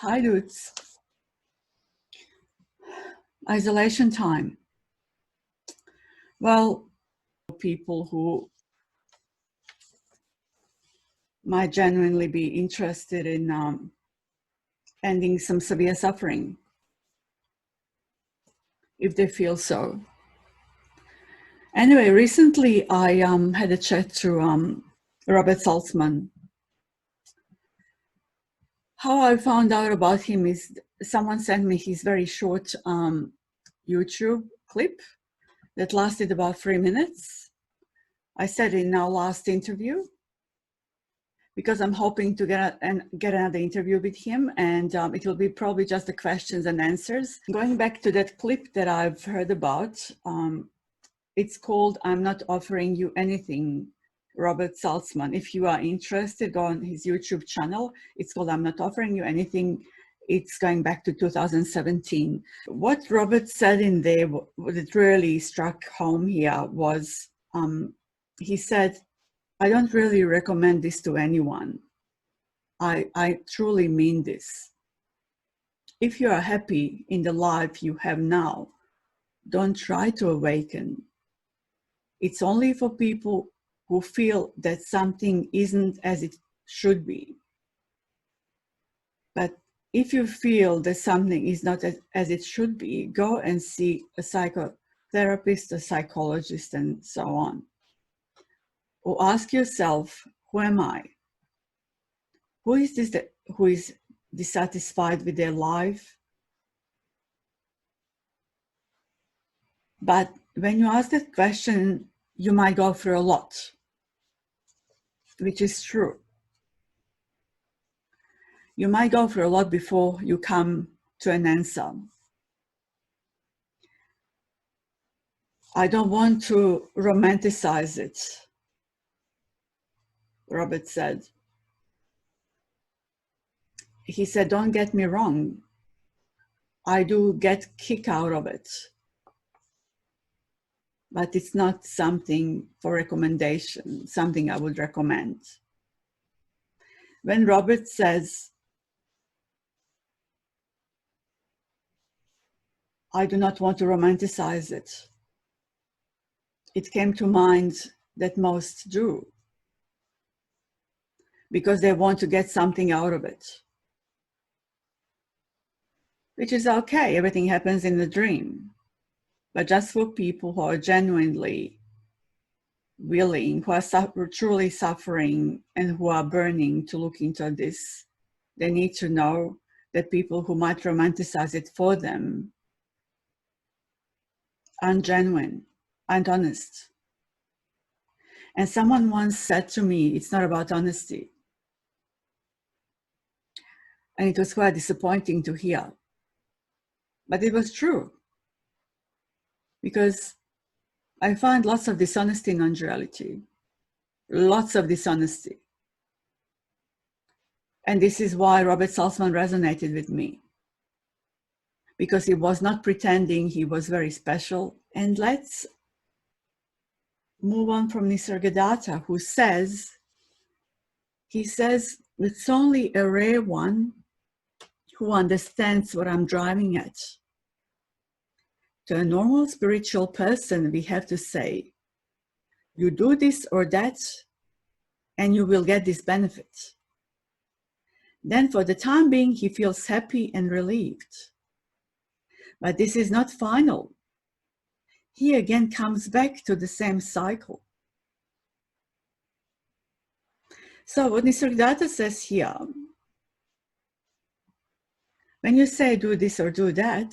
Hi, dudes. Isolation time. Well, people who might genuinely be interested in ending some severe suffering, if they feel so. Anyway, recently I had a chat to Robert Saltzman. How I found out about him is someone sent me his very short YouTube clip that lasted about 3 minutes. I said in our last interview, because I'm hoping to get another interview with him, and it will be probably just the questions and answers. Going back to that clip that I've heard about, it's called "I'm Not Offering You Anything," Robert Saltzman. If you are interested, go on his YouTube channel. It's called "I'm Not Offering You Anything." It's going back to 2017. What Robert said in there, that really struck home here was, he said, I don't really recommend this to anyone. I truly mean this. If you are happy in the life you have now, don't try to awaken. It's only for people who feel that something isn't as it should be. But if you feel that something is not as it should be, go and see a psychotherapist, a psychologist, and so on. Or ask yourself, who am I? Who is this who is dissatisfied with their life? But when you ask that question, you might go through a lot, which is true. You might go through a lot before you come to an answer. I don't want to romanticize it, Robert said. He said, don't get me wrong. I do get kick out of it. But it's not something for recommendation, something I would recommend. When Robert says, I do not want to romanticize it, it came to mind that most do, because they want to get something out of it, which is okay. Everything happens in the dream. But just for people who are genuinely willing, who are truly suffering and who are burning to look into this, they need to know that people who might romanticize it for them aren't genuine, aren't honest. And someone once said to me, it's not about honesty. And it was quite disappointing to hear. But it was true. Because I find lots of dishonesty in non-duality. Lots of dishonesty. And this is why Robert Saltzman resonated with me. Because he was not pretending he was very special. And let's move on from Nisargadatta, who says, he says, it's only a rare one who understands what I'm driving at. To a normal spiritual person, we have to say, you do this or that, and you will get this benefit. Then for the time being, he feels happy and relieved. But this is not final. He again comes back to the same cycle. So what Nisargadatta says here, when you say do this or do that,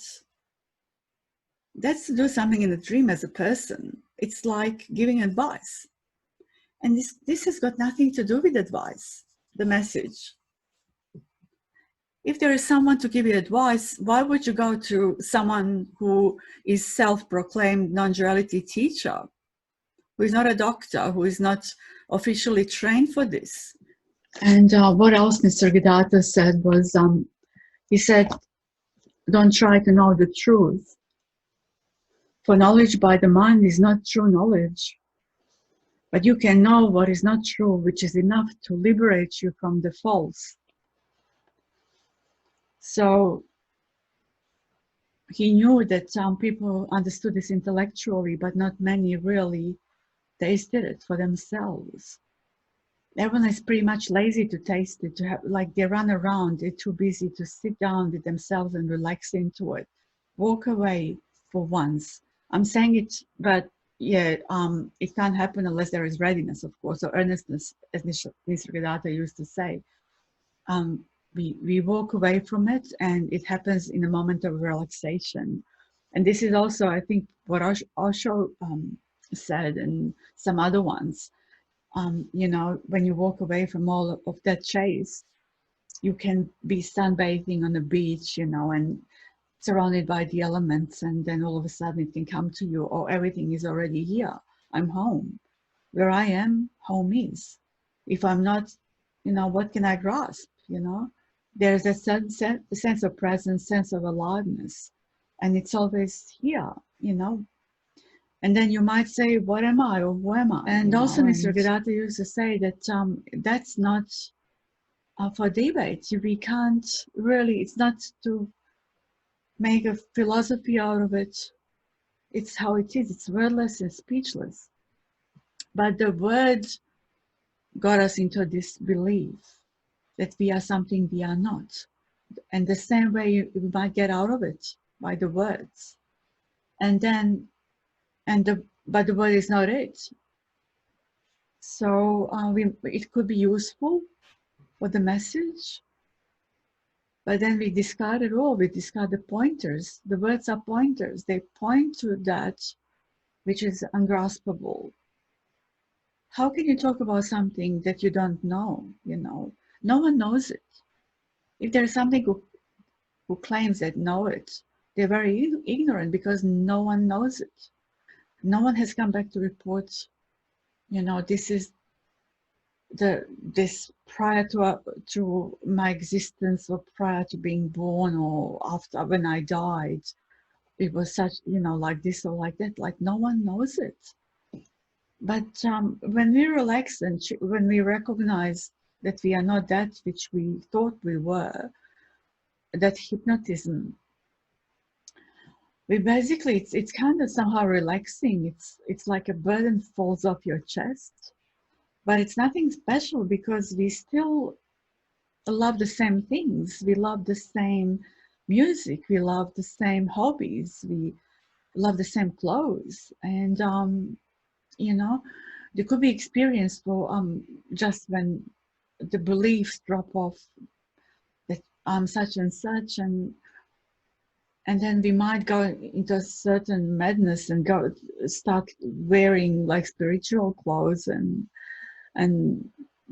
that's to do something in the dream as a person. It's like giving advice. And this has got nothing to do with advice, the message. If there is someone to give you advice, why would you go to someone who is self-proclaimed non-duality teacher, who is not a doctor, who is not officially trained for this? And what else Nisargadatta said was, he said, don't try to know the truth. For knowledge by the mind is not true knowledge. But you can know what is not true, which is enough to liberate you from the false. So he knew that some people understood this intellectually, but not many really tasted it for themselves. Everyone is pretty much lazy to taste it, to have, like, they run around, they're too busy to sit down with themselves and relax into it. Walk away for once. I'm saying it, but yeah, it can't happen unless there is readiness, of course, or earnestness, as Nisargadatta used to say. We walk away from it, and it happens in a moment of relaxation. And this is also, I think, what Osho said, and some other ones. You know, when you walk away from all of that chase, you can be sunbathing on the beach, you know, and surrounded by the elements, and then all of a sudden it can come to you, or everything is already here. I'm home. Where I am, home is. If I'm not, you know, what can I grasp, you know? There's a sense of presence, sense of aliveness, and it's always here, you know? And then you might say, what am I, or who am I? And also Nisargadatta used to say that that's not for debate. We can't really, it's not to make a philosophy out of it. It's how it is. It's wordless and speechless. But the word got us into this belief that we are something we are not. And the same way you might get out of it by the words. And then, but the word is not it. So it could be useful for the message, but then we discard it all. We discard the pointers. The words are pointers. They point to that which is ungraspable. How can you talk about something that you don't know? You know, no one knows it. If there's something who claims that know it, they're very ignorant, because no one knows it. No one has come back to report, you know, this is this prior to my existence, or prior to being born, or after when I died, it was such, you know, like this or like that. Like, no one knows it. But when we relax and when we recognize that we are not that which we thought we were, that hypnotism, we basically, it's kind of somehow relaxing. It's like a burden falls off your chest, but it's nothing special, because we still love the same things. We love the same music. We love the same hobbies. We love the same clothes. And, you know, there could be experience for just when the beliefs drop off that I'm such and such, and then we might go into a certain madness and start wearing like spiritual clothes and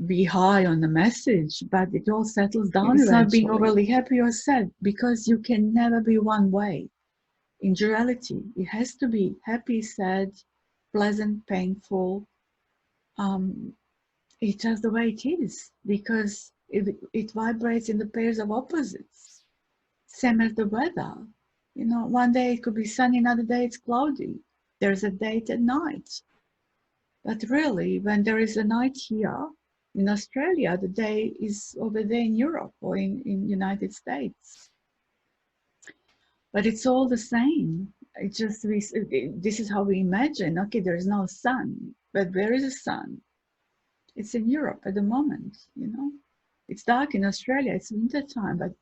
be high on the message, but it all settles down. It's not being overly happy or sad, because you can never be one way in duality. It has to be happy, sad, pleasant, painful. It's just the way it is, because it vibrates in the pairs of opposites. Same as the weather. You know, one day it could be sunny, another day it's cloudy. There's a day and night. But really, when there is a night here in Australia, the day is over there in Europe or in United States. But it's all the same. It just, this is how we imagine, okay, there is no sun, but where is the sun? It's in Europe at the moment, you know. It's dark in Australia, it's winter time, but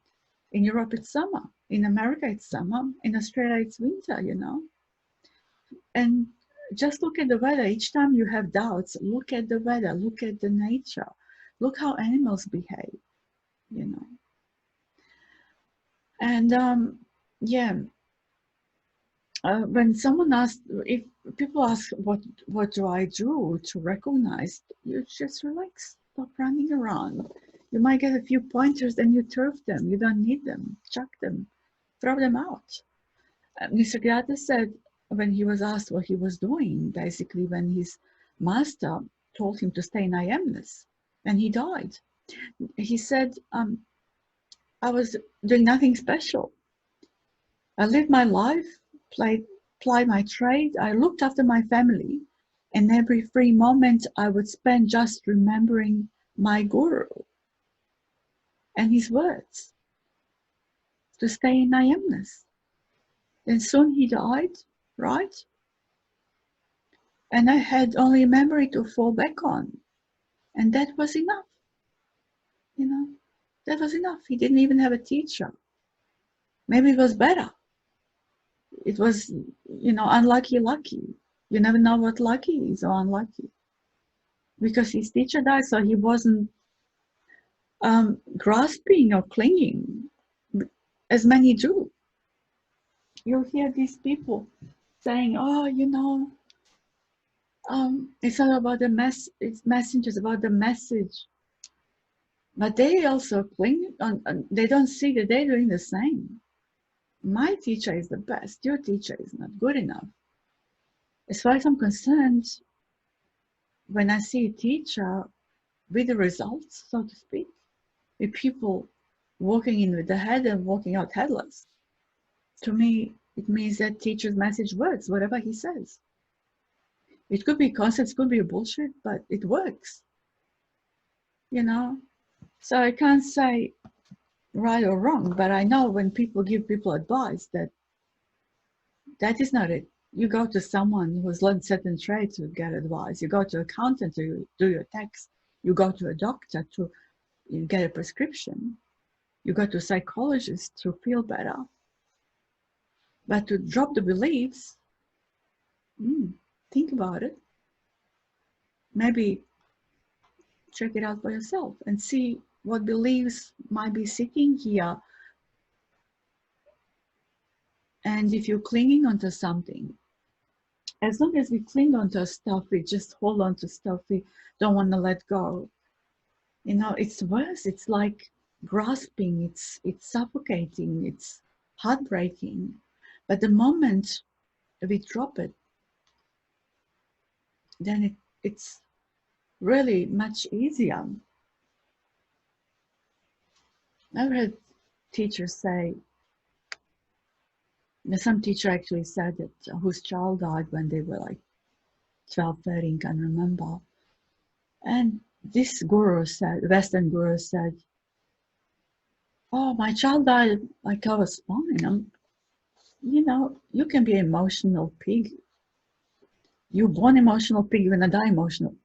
in Europe it's summer. In America it's summer. In Australia it's winter, you know. And just look at the weather. Each time you have doubts, look at the weather, look at the nature, look how animals behave, you know. And yeah, when someone asks, if people ask, what do I do to recognize, you just relax, stop running around. You might get a few pointers, then you turf them. You don't need them. Chuck them, throw them out. Nisargadatta said, when he was asked what he was doing, basically when his master told him to stay in I amness, and he died, he said, I was doing nothing special. I lived my life, plied my trade, I looked after my family, and every free moment I would spend just remembering my guru and his words. to stay in I amness. Then soon he died, right? And I had only memory to fall back on. And that was enough. You know, that was enough. He didn't even have a teacher. Maybe it was better. It was, you know, unlucky, lucky. You never know what lucky is or unlucky. Because his teacher died, so he wasn't grasping or clinging as many do. You'll hear these people saying, oh, you know, it's not about the it's messengers, about the message. But they also cling on, they don't see that they're doing the same. My teacher is the best, your teacher is not good enough. As far as I'm concerned, when I see a teacher with the results, so to speak, with people walking in with the head and walking out headless, to me, it means that teacher's message works, whatever he says. It could be concepts, could be a bullshit, but it works. You know? So I can't say right or wrong, but I know when people give people advice that is not it. You go to someone who's learned certain trades to get advice. You go to an accountant to do your tax. You go to a doctor to get a prescription. You go to a psychologist to feel better. But to drop the beliefs, think about it. Maybe check it out for yourself and see what beliefs might be sitting here. And if you're clinging onto something, as long as we cling onto stuff, we just hold on to stuff, we don't want to let go. You know, it's worse. It's like grasping, it's suffocating, it's heartbreaking. But the moment we drop it, then it's really much easier. I've heard teachers say, some teacher actually said that whose child died when they were like 12, 13, can't remember. And this guru said, Western guru said, oh, my child died like I was fine. You know, you can be an emotional pig. You're born emotional pig, you're gonna die emotional.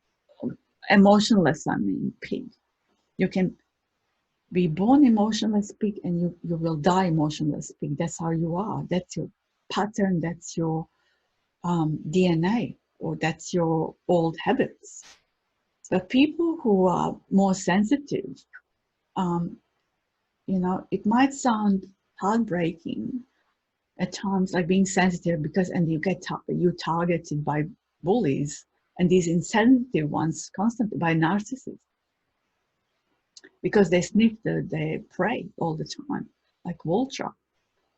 Emotionless, I mean, pig. You can be born emotionless pig and you will die emotionless pig. That's how you are. That's your pattern, that's your DNA, or that's your old habits. But people who are more sensitive, you know, it might sound heartbreaking at times, like being sensitive, because and you get you targeted by bullies and these insensitive ones constantly by narcissists, because they sniff their prey all the time, like vulture.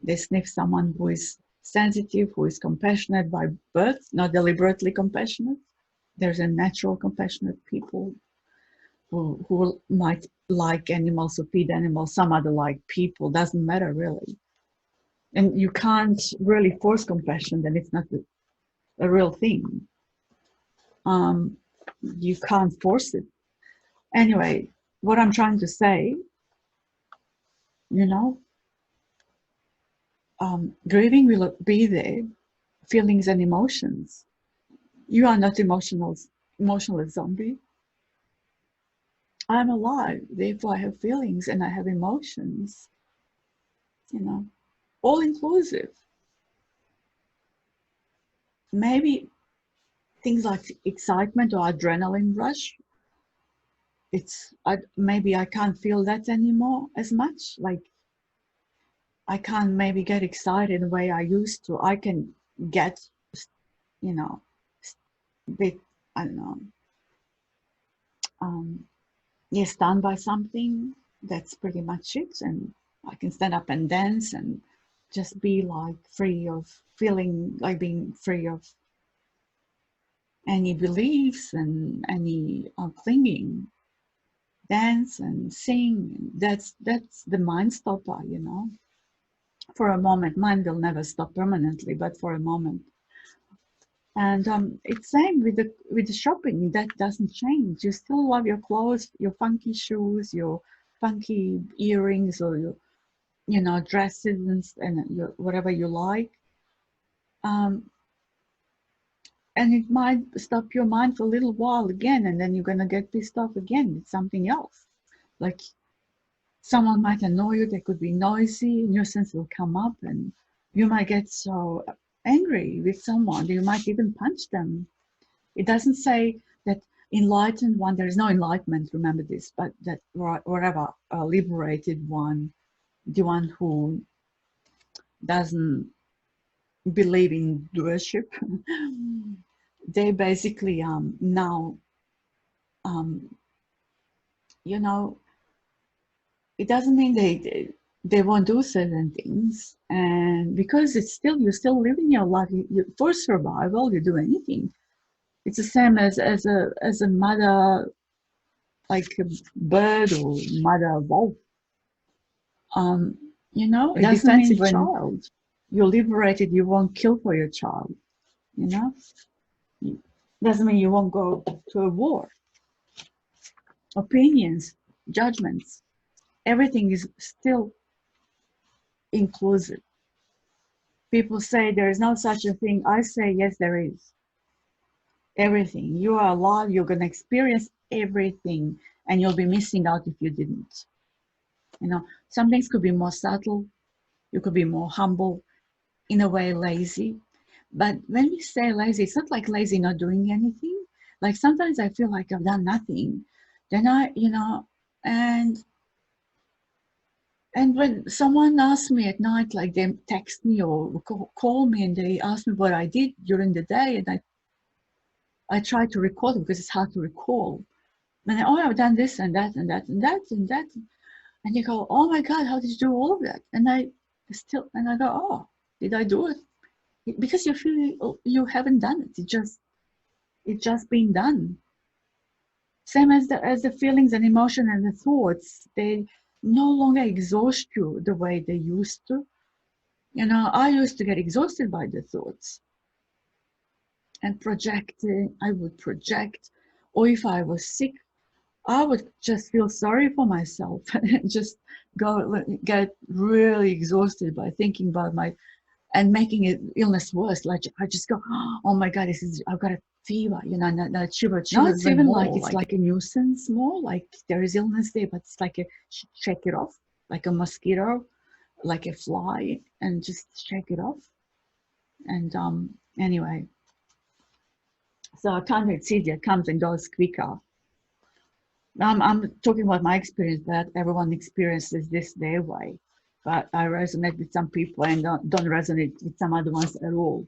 They sniff someone who is sensitive, who is compassionate by birth, not deliberately compassionate. There's a natural compassionate people who might like animals or feed animals, some other like people, doesn't matter really. And you can't really force compassion, then it's not a real thing. You can't force it. Anyway, what I'm trying to say, you know, grieving will be there, feelings and emotions. You are not emotionless zombie. I'm alive, therefore I have feelings and I have emotions, you know, all inclusive. Maybe things like excitement or adrenaline rush, maybe I can't feel that anymore as much. Like I can't maybe get excited the way I used to. I can get, you know, bit, I don't know, stunned by something. That's pretty much it. And I can stand up and dance and just be like free of feeling, like being free of any beliefs and any clinging. Dance and sing. That's the mind stopper, you know. For a moment, mind will never stop permanently, but for a moment. And it's same with the shopping. That doesn't change. You still love your clothes, your funky shoes, your funky earrings, or your you know, dresses and whatever you like. Um, and it might stop your mind for a little while again, and then you're going to get pissed off again with something else. Like someone might annoy you, they could be noisy, nuisance will come up, and you might get so angry with someone that you might even punch them. It doesn't say that enlightened one, there is no enlightenment, remember this, but that whatever, a liberated one, the one who doesn't believe in worship, they basically now, um, you know, it doesn't mean they won't do certain things, and because it's still, you're still living your life, for survival you do anything. It's the same as a mother, like a bird or mother wolf. um you know, A it doesn't mean defensive when child. you're liberated you won't kill for your child, you know. It doesn't mean you won't go to a war. Opinions, judgments, everything is still inclusive. People say there is no such a thing. I say yes, there is. Everything. You are alive, you're going to experience everything, and you'll be missing out if you didn't. You know, some things could be more subtle, you could be more humble, in a way, lazy. But when we say lazy, it's not like lazy not doing anything. Like sometimes I feel like I've done nothing. Then I, you know, and and when someone asks me at night, like they text me or call me and they ask me what I did during the day, and I try to recall it because it's hard to recall. And oh, I've done this and that and that and that and that, and you go, oh my God, how did you do all of that? And I still, and I go, oh, did I do it? Because you feel you haven't done it. It's just been done. Same as the feelings and emotion and the thoughts, they no longer exhaust you the way they used to. You know, I used to get exhausted by the thoughts and projecting. I would project, or if I was sick, I would just feel sorry for myself and just go get really exhausted by thinking about my and making it illness worse. Like I just go, oh my God, this is I've got a fever, you know, not shiver. Now it's even like it's like a nuisance more, like there is illness there, but it's like a shake it off, like a mosquito, like a fly, and just shake it off. And anyway, so I can't it's easier, it comes and goes quicker. I'm talking about my experience, but everyone experiences this their way. But I resonate with some people and don't resonate with some other ones at all,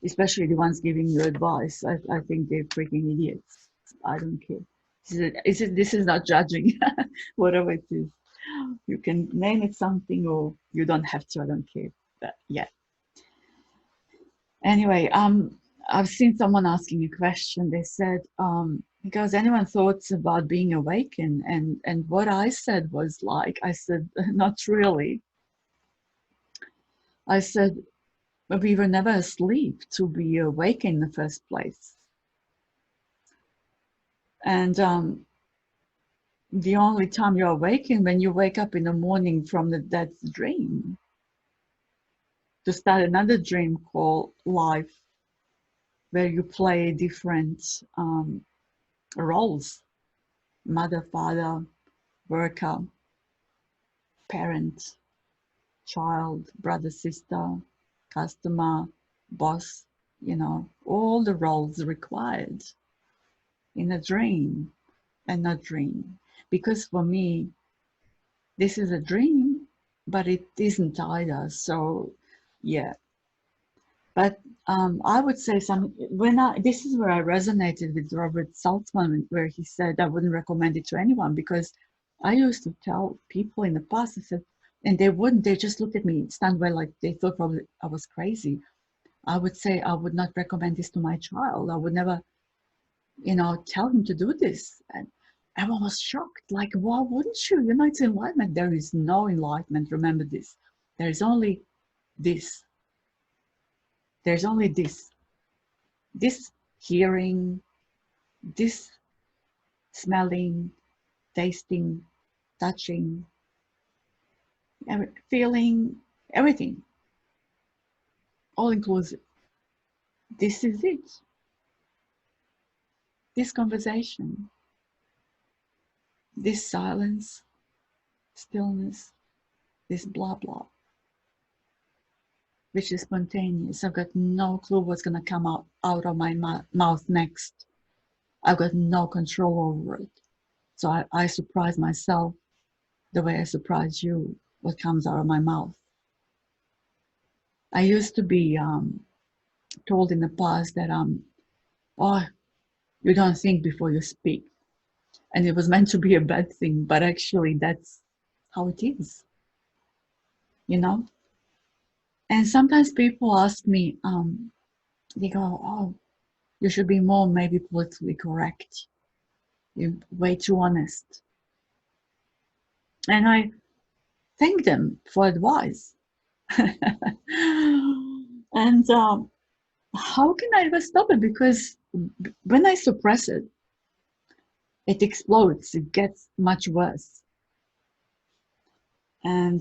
especially the ones giving you advice. I think they're freaking idiots. I don't care. This is not judging, whatever it is. You can name it something or you don't have to, I don't care. But yeah. Anyway, I've seen someone asking a question. They said, because anyone thoughts about being awake, and what I said was like, I said, not really. I said, but we were never asleep to be awake in the first place. And the only time you're awakened when you wake up in the morning from that dream to start another dream called life, where you play different roles: mother, father, worker, parent, child, brother, sister, customer, boss, you know, all the roles required in a dream and not dream. Because for me, this is a dream, but it isn't either. So, yeah. But I would say this is where I resonated with Robert Saltzman, where he said I wouldn't recommend it to anyone because I used to tell people in the past, I said, and they wouldn't, they just looked at me, stand by like they thought probably I was crazy. I would say I would not recommend this to my child. I would never, you know, tell him to do this. And everyone was shocked, like, why wouldn't you? You know, it's enlightenment. There is no enlightenment. Remember this. There is only this. There's only this. This hearing, this smelling, tasting, touching, feeling, everything, all inclusive. This is it. This conversation, this silence, stillness, this blah blah, which is spontaneous. I've got no clue what's going to come out of my mouth next. I've got no control over it. So I surprise myself the way I surprise you, what comes out of my mouth. I used to be told in the past that, oh, you don't think before you speak. And it was meant to be a bad thing, but actually that's how it is, you know? And sometimes people ask me, they go, oh, you should be more maybe politically correct. You're way too honest. And I thank them for advice. And how can I ever stop it? Because when I suppress it, it explodes, it gets much worse. And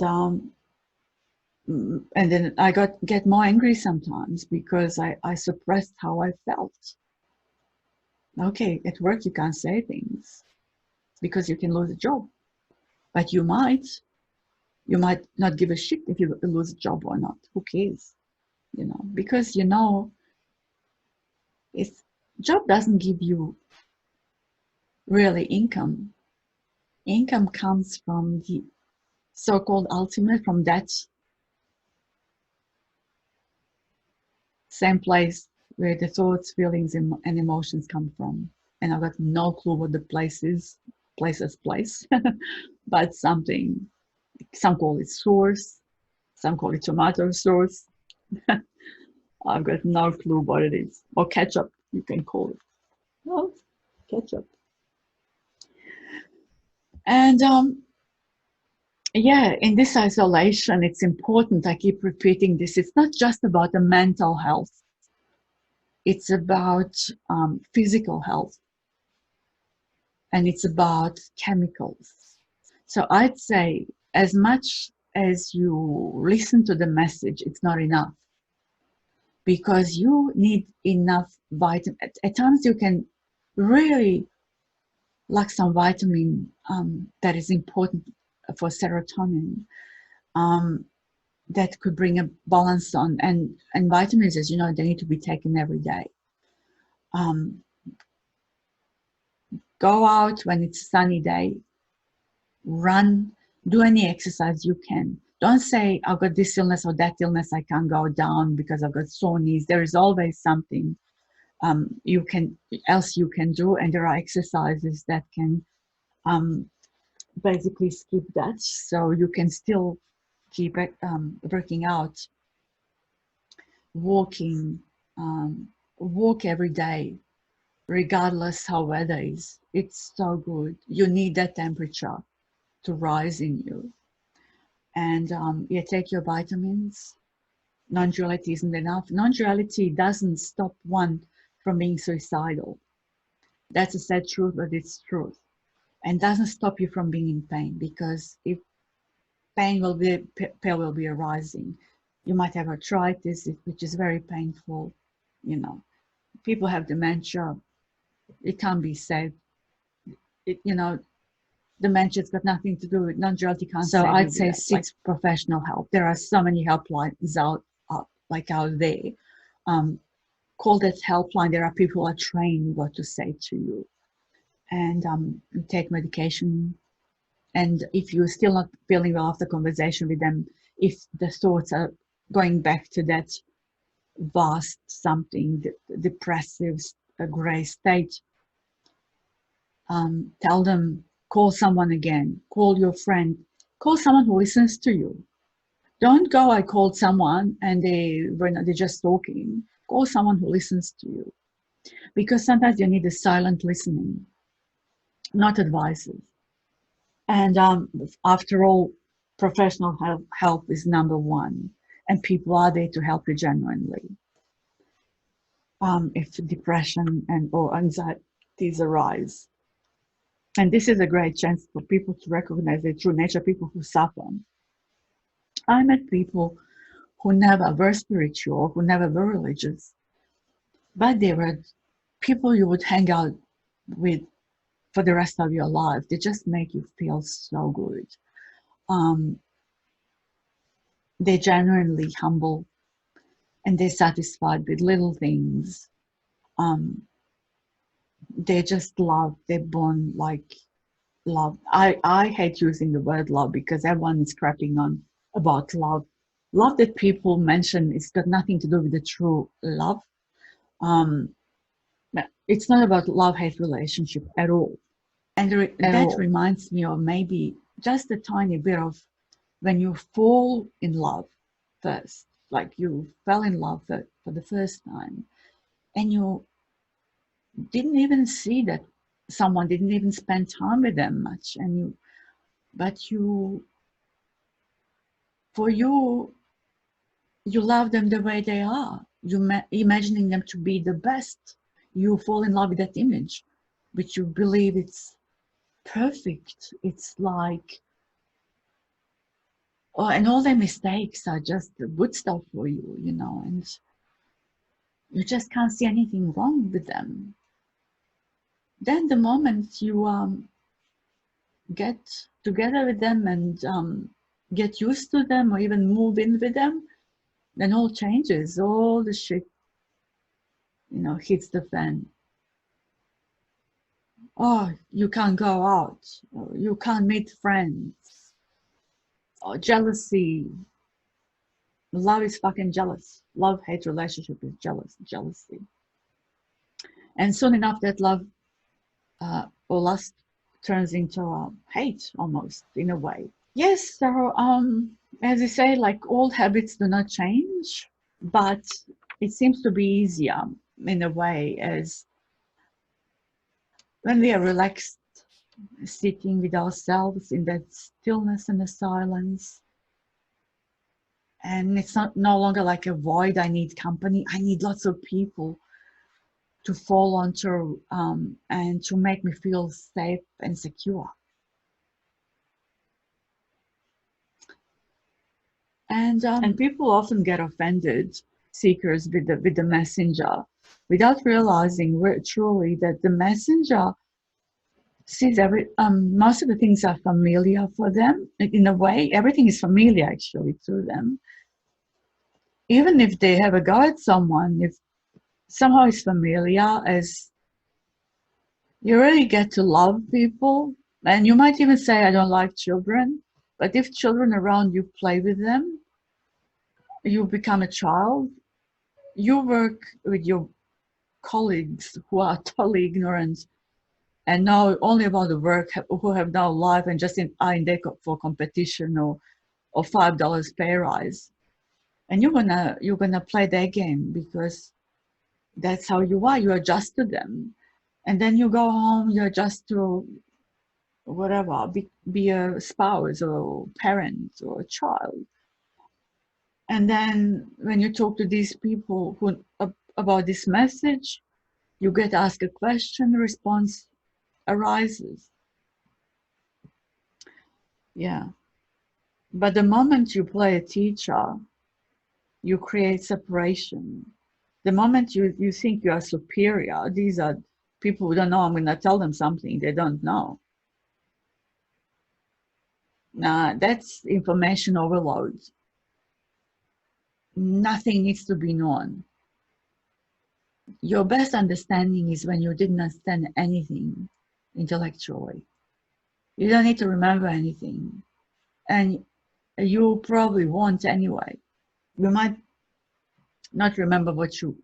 then I get more angry sometimes because I suppressed how I felt. Okay, at work you can't say things because you can lose a job, but you might not give a shit if you lose a job or not. Who cares? You know, because if job doesn't give you really income. Income comes from the so-called ultimate, from that same place where the thoughts, feelings, and emotions come from. And I've got no clue what the place is, place, but something, some call it source, some call it tomato source. I've got no clue what it is. Or ketchup, you can call it. Well, ketchup. And yeah, in this isolation, it's important, I keep repeating this, it's not just about the mental health. It's about physical health. And it's about chemicals. So I'd say as much as you listen to the message, it's not enough. Because you need enough vitamin. At times you can really lack some vitamin that is important for serotonin. That could bring a balance on, and vitamins, as you know, they need to be taken every day. Go out when it's a sunny day, run, do any exercise you can. Don't say, I've got this illness or that illness, I can't go down because I've got sore knees. There is always something you can do, and there are exercises that can basically skip that, so you can still keep working out, walking, walk every day, regardless how weather is. It's so good. You need that temperature to rise in you. And you take your vitamins. Non-duality isn't enough. Non-duality doesn't stop one from being suicidal. That's a sad truth, but it's truth. And doesn't stop you from being in pain, because if pain will be arising. You might have arthritis, which is very painful. You know, people have dementia. It can't be said. Dementia's got nothing to do with non-duality. So I'd say seek professional help. There are so many helplines out there. Call that helpline. There are people who are trained what to say to you. And take medication. And if you're still not feeling well after conversation with them, if the thoughts are going back to that vast something, depressive, gray state, tell them, call someone again, call your friend, call someone who listens to you. Don't go, I called someone and they're just talking. Call someone who listens to you. Because sometimes you need a silent listening, not advices. And after all, professional help is number one, and people are there to help you genuinely. If depression or anxieties arise. And this is a great chance for people to recognize their true nature, people who suffer. I met people who never were spiritual, who never were religious, but they were people you would hang out with for the rest of your life. They just make you feel so good. Um, they're genuinely humble and they're satisfied with little things. Um, they just love, they're born like love. I hate using the word love because everyone is crapping on about love. Love that people mention is got nothing to do with the true love. Um, it's not about love-hate relationship at all. And that reminds me of maybe just a tiny bit of when you fall in love first, like you fell in love for the first time, and you didn't even see that someone didn't even spend time with them much, and for you, you love them the way they are. You imagining them to be the best. You fall in love with that image, which you believe it's perfect. It's like, oh, and all their mistakes are just the good stuff for you, you know, and you just can't see anything wrong with them. Then the moment you get together with them and get used to them or even move in with them, then all changes. All the shit, you know, hits the fan. Oh, you can't go out. You can't meet friends. Oh, jealousy. Love is fucking jealous. Love-hate relationship is jealousy. And soon enough, that love or lust turns into hate almost in a way. Yes, so as I say, like old habits do not change, but it seems to be easier in a way as when we are relaxed, sitting with ourselves in that stillness and the silence. And it's no longer like a void. I need company. I need lots of people to fall onto and to make me feel safe and secure. And people often get offended, seekers with the messenger, without realizing truly that the messenger sees most of the things are familiar for them. In a way, everything is familiar actually to them. Even if they have a go at someone, if somehow it's familiar, as you really get to love people, and you might even say, I don't like children, but if children around you play with them, you become a child, you work with your colleagues who are totally ignorant and know only about the work, who have no life and just are in there for competition or $5 pay rise. And you're gonna play their game because that's how you are. You adjust to them. And then you go home, you adjust to whatever, be a spouse or parent or a child. And then when you talk to these people who about this message, you get asked a question, response arises. Yeah. But the moment you play a teacher, you create separation. The moment you think you are superior, these are people who don't know, I'm going to tell them something they don't know. Now, that's information overload. Nothing needs to be known. Your best understanding is when you didn't understand anything intellectually. You don't need to remember anything. And you probably won't anyway. You might not remember what you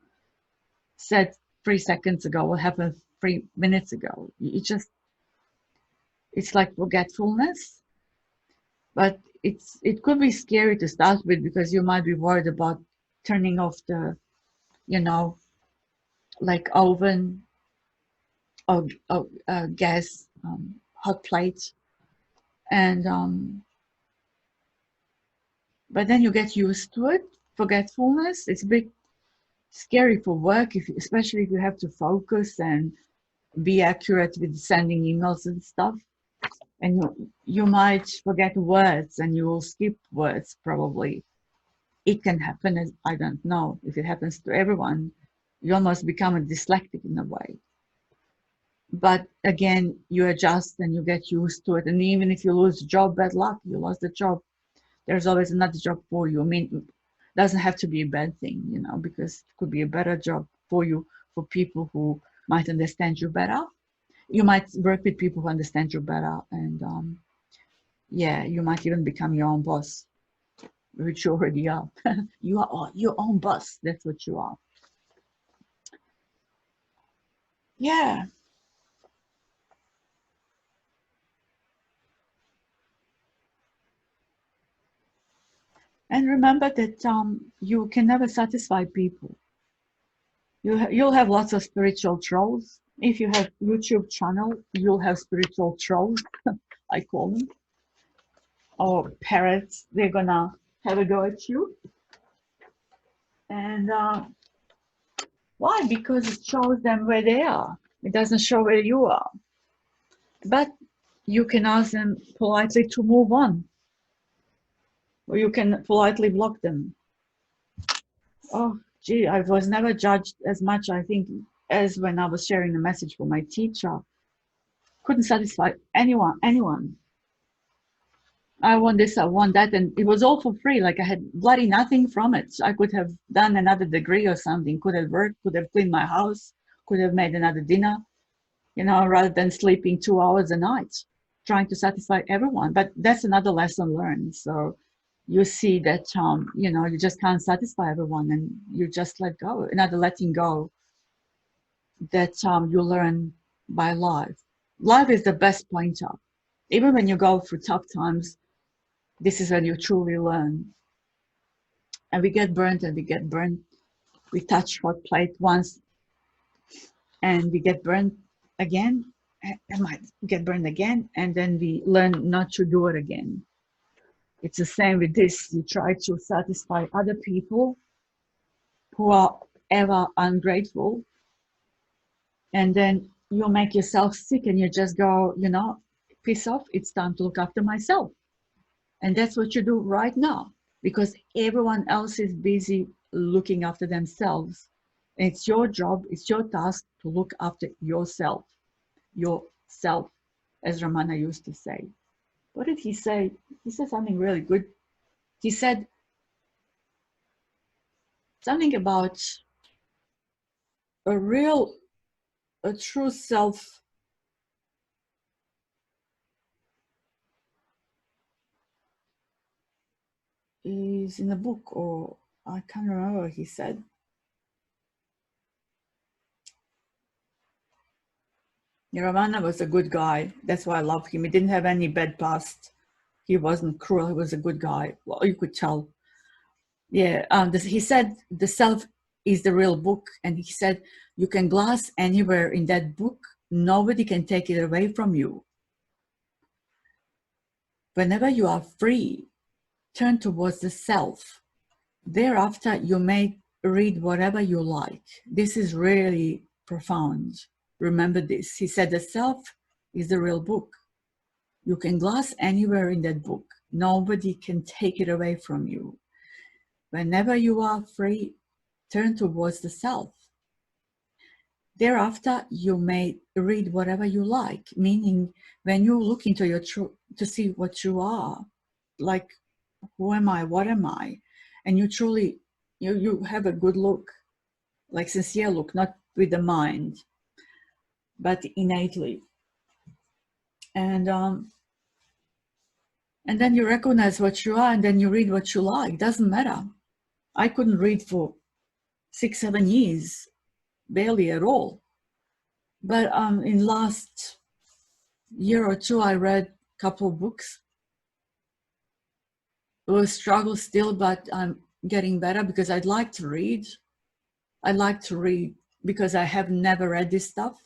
said 3 seconds ago, what happened 3 minutes ago. It's like forgetfulness. But it could be scary to start with because you might be worried about turning off the, you know, like oven or gas, hot plate. And but then you get used to it. Forgetfulness, it's a bit scary for work, especially if you have to focus and be accurate with sending emails and stuff. and you might forget words and you will skip words probably. It can happen, as I don't know if it happens to everyone. You almost become a dyslexic in a way. But again, you adjust and you get used to it. And even if you lose a job, bad luck, you lost the job. There's always another job for you. I mean, it doesn't have to be a bad thing, you know, because it could be a better job for you, for people who might understand you better. You might work with people who understand you better. And yeah, you might even become your own boss, which you already are. You are your own boss. That's what you are. Yeah. And remember that you can never satisfy people. You'll have lots of spiritual trolls. If you have YouTube channel, you'll have spiritual trolls, I call them, or parrots. They're gonna have a go at you. And why? Because it shows them where they are. It doesn't show where you are. But you can ask them politely to move on, or you can politely block them. Oh, gee, I was never judged as much, I think, as when I was sharing the message for my teacher. Couldn't satisfy anyone. I want this, I want that, and it was all for free. Like I had bloody nothing from it. I could have done another degree or something, could have worked, could have cleaned my house, could have made another dinner, you know, rather than sleeping 2 hours a night, trying to satisfy everyone. But that's another lesson learned. So you see that, you know, you just can't satisfy everyone and you just let go, another letting go that you learn by life. Life is the best pointer. Even when you go through tough times, this is when you truly learn. And we get burnt and we get burnt. We touch hot plate once and we get burnt again. I might get burned again, and then we learn not to do it again. It's the same with this. You try to satisfy other people who are ever ungrateful, and then you make yourself sick and you just go, you know, piss off. It's time to look after myself. And that's what you do right now, because everyone else is busy looking after themselves. It's your job, it's your task to look after yourself, as Ramana used to say. What did he say? He said something really good. He said something about a true self. Is in a book, or I can't remember what he said. Ramana was a good guy. That's why I love him. He didn't have any bad past. He wasn't cruel. He was a good guy. Well, you could tell. Yeah. He said the self is the real book, and he said you can glass anywhere in that book. Nobody can take it away from you. Whenever you are free, turn towards the self. Thereafter, you may read whatever you like. This is really profound. Remember this. He said the self is the real book. You can glass anywhere in that book. Nobody can take it away from you. Whenever you are free, turn towards the self. Thereafter, you may read whatever you like, meaning when you look into your truth to see what you are, like, who am I, what am I? And you truly, you have a good look, like sincere look, not with the mind, but innately. And then you recognize what you are, and then you read what you like. Doesn't matter. I couldn't read for 6-7 years, barely at all. But in last year or two, I read a couple of books. It was a struggle still, but I'm getting better because I'd like to read. I like to read because I have never read this stuff.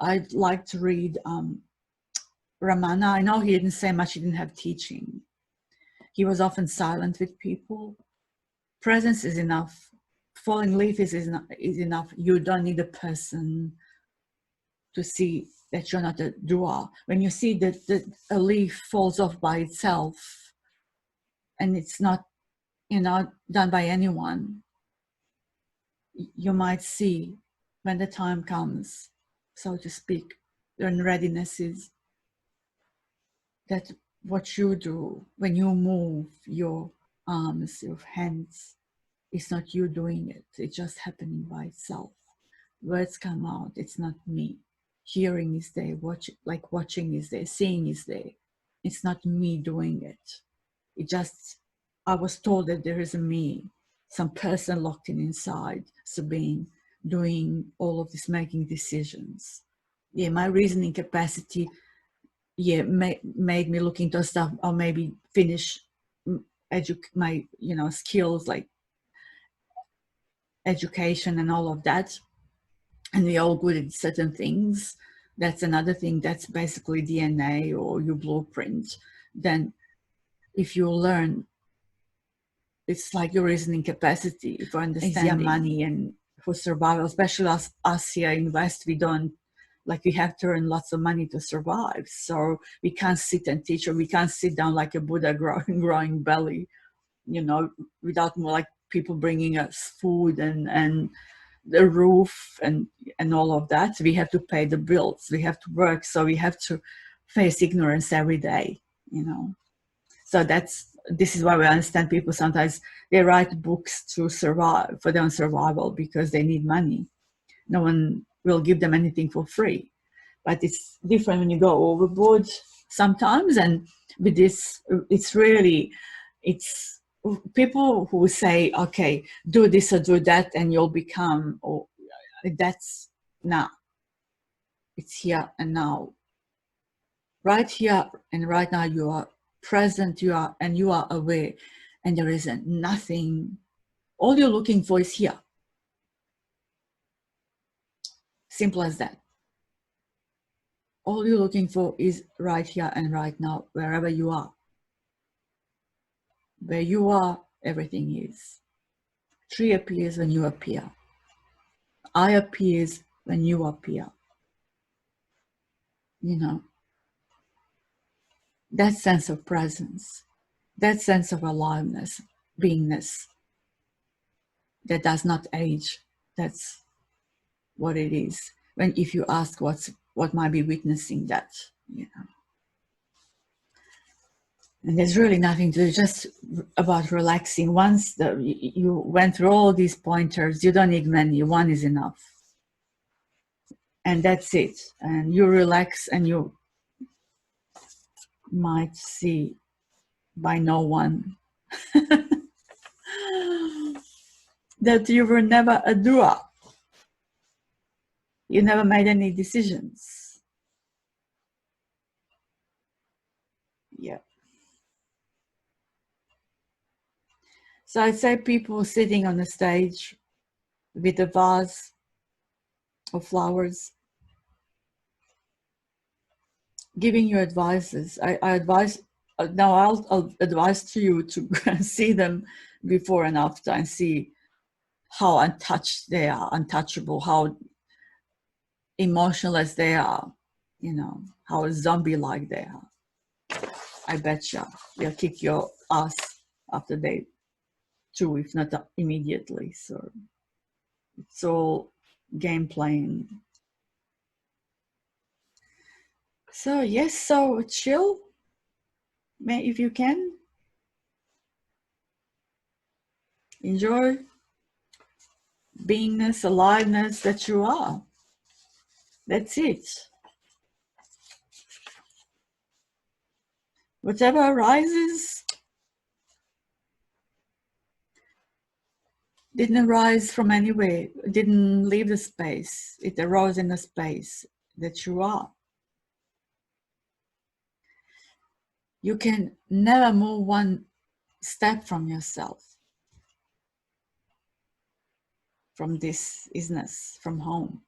I'd like to read Ramana. I know he didn't say much, he didn't have teaching. He was often silent with people. Presence is enough. Falling leaf is enough. You don't need a person to see that you're not a doer. When you see that a leaf falls off by itself and it's not, done by anyone, you might see when the time comes, so to speak, when readiness is, that what you do when you move your arms, your hands, it's not you doing it. It's just happening by itself. Words come out. It's not me. Hearing is there. Watching is there. Seeing is there. It's not me doing it. It just, I was told that there is a me, some person locked in inside, so being doing all of this, making decisions. Yeah, my reasoning capacity, yeah, made me look into stuff, or maybe finish my skills like education and all of that, and we're all good at certain things. That's another thing. That's basically DNA or your blueprint. Then if you learn, it's like your reasoning capacity for understanding money and for survival, especially us here in West, we don't, like, we have to earn lots of money to survive. So we can't sit and teach, or we can't sit down like a Buddha growing belly, without more like people bringing us food and the roof and all of that. We have to pay the bills, we have to work, so we have to face ignorance every day. So this is why we understand people sometimes they write books to survive, for their own survival, because they need money. No one will give them anything for free. But it's different when you go overboard sometimes. And with this, it's people who say, okay, do this or do that and you'll become, or that's now. It's here and now. Right here and right now, you are present, you are aware, and there isn't nothing. All you're looking for is here. Simple as that. All you're looking for is right here and right now, wherever you are. Where you are, everything is. Tree appears when you appear. I appears when you appear. That sense of presence, that sense of aliveness, beingness, that does not age. That's what it is. If you ask what might be witnessing that, And there's really nothing to do, just about relaxing. Once you went through all these pointers, you don't need many, one is enough. And that's it. And you relax, and you might see by no one that you were never a doer. You never made any decisions. Yeah. So I'd say people sitting on the stage with a vase of flowers, giving you advices. I advise, now I'll advise to you to see them before and after, and see how untouched they are, untouchable, how emotionless they are, how zombie-like they are. I betcha they'll kick your ass after day 2, if not immediately. So it's all game playing. So yes, so chill, if you can. Enjoy beingness, aliveness that you are. That's it. Whatever arises didn't arise from anywhere, didn't leave the space. It arose in the space that you are. You can never move one step from yourself, from this isness, from home.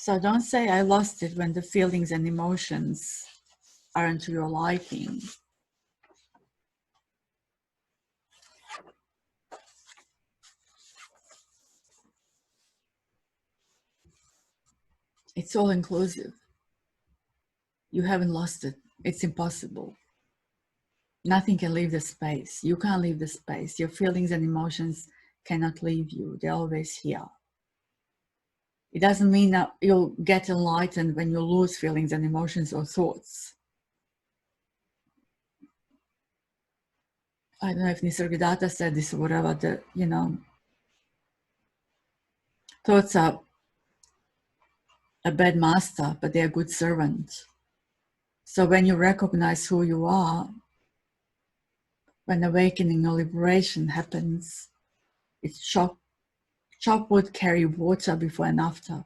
So don't say I lost it when the feelings and emotions aren't to your liking. It's all inclusive. You haven't lost it. It's impossible. Nothing can leave the space. You can't leave the space. Your feelings and emotions cannot leave you. They're always here. It doesn't mean that you'll get enlightened when you lose feelings and emotions or thoughts. I don't know if Nisargadatta said this or whatever, that, thoughts are a bad master, but they're a good servant. So when you recognize who you are, when awakening or liberation happens, it's chop wood, carry water before and after.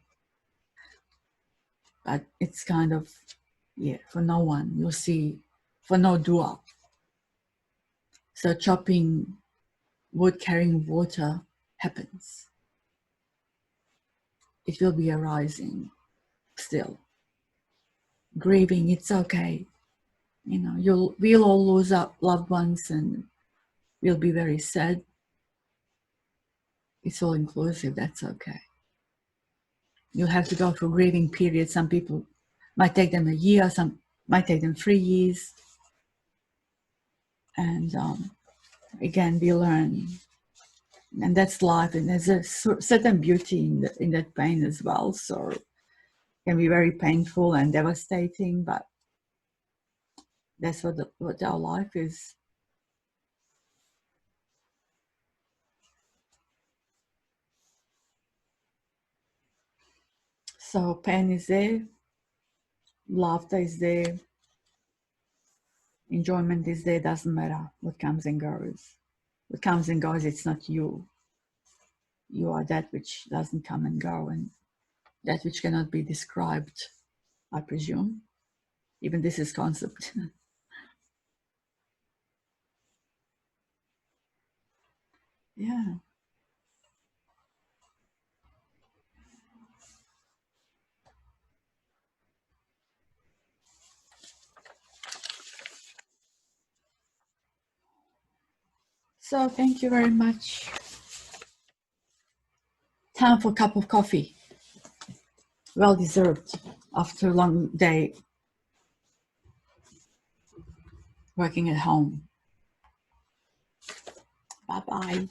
But it's kind of, for no one. You'll see, for no doer. So chopping wood, carrying water happens. It will be arising still. Grieving, it's okay. We'll all lose our loved ones and we'll be very sad. It's all inclusive, that's okay. You'll have to go through grieving periods. Some people might take them a year, some might take them 3 years. And again, we learn. And that's life, and there's a certain beauty in that pain as well. So it can be very painful and devastating, but that's what our life is. So pain is there, laughter is there, enjoyment is there. Doesn't matter what comes and goes. What comes and goes, it's not you. You are that which doesn't come and go, and that which cannot be described, I presume. Even this is concept. Yeah. So thank you very much. Time for a cup of coffee. Well deserved after a long day working at home. Bye-bye.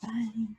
Bye.